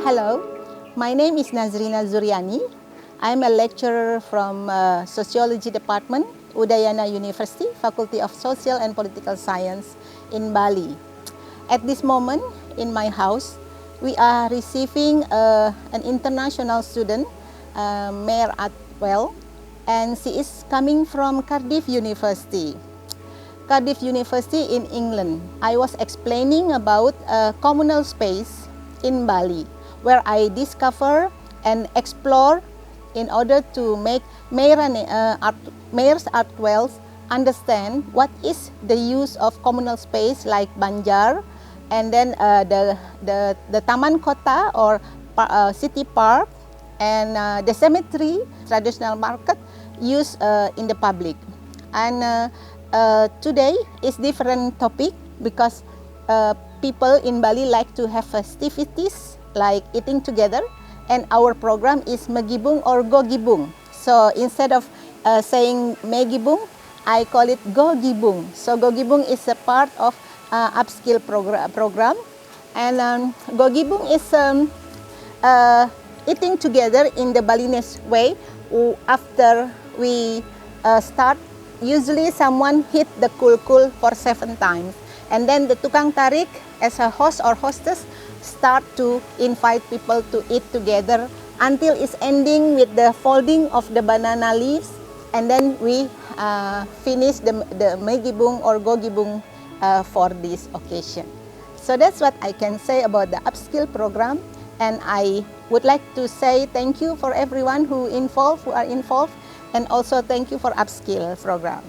Hello, my name is Nazrina Zuryani. I'm a lecturer from Sociology Department, Udayana University, Faculty of Social and Political Science in Bali. At this moment, in my house, we are receiving an international student, Mayor Atwell, and she is coming from Cardiff University. Cardiff University in England. I was explaining about a communal space in Bali, where I discover and explore in order to make Mayors Atwells understand what is the use of communal space like Banjar, and then the Taman Kota or city park, and the cemetery, traditional market used in the public. And today is different topic because people in Bali like to have festivities like eating together, and our program is Gogibung or Gogibung. So instead of saying Gogibung, I call it Gogibung. So Gogibung is a part of upskill program, and Gogibung is eating together in the Balinese way. After we start, usually someone hit the kul-kul for 7 times. And then the tukang tarik, as a host or hostess, start to invite people to eat together until it's ending with the folding of the banana leaves. And then we finish the Gogibung or Gogibung for this occasion. So that's what I can say about the upskill program. And I would like to say thank you for everyone who are involved, and also thank you for upskill program.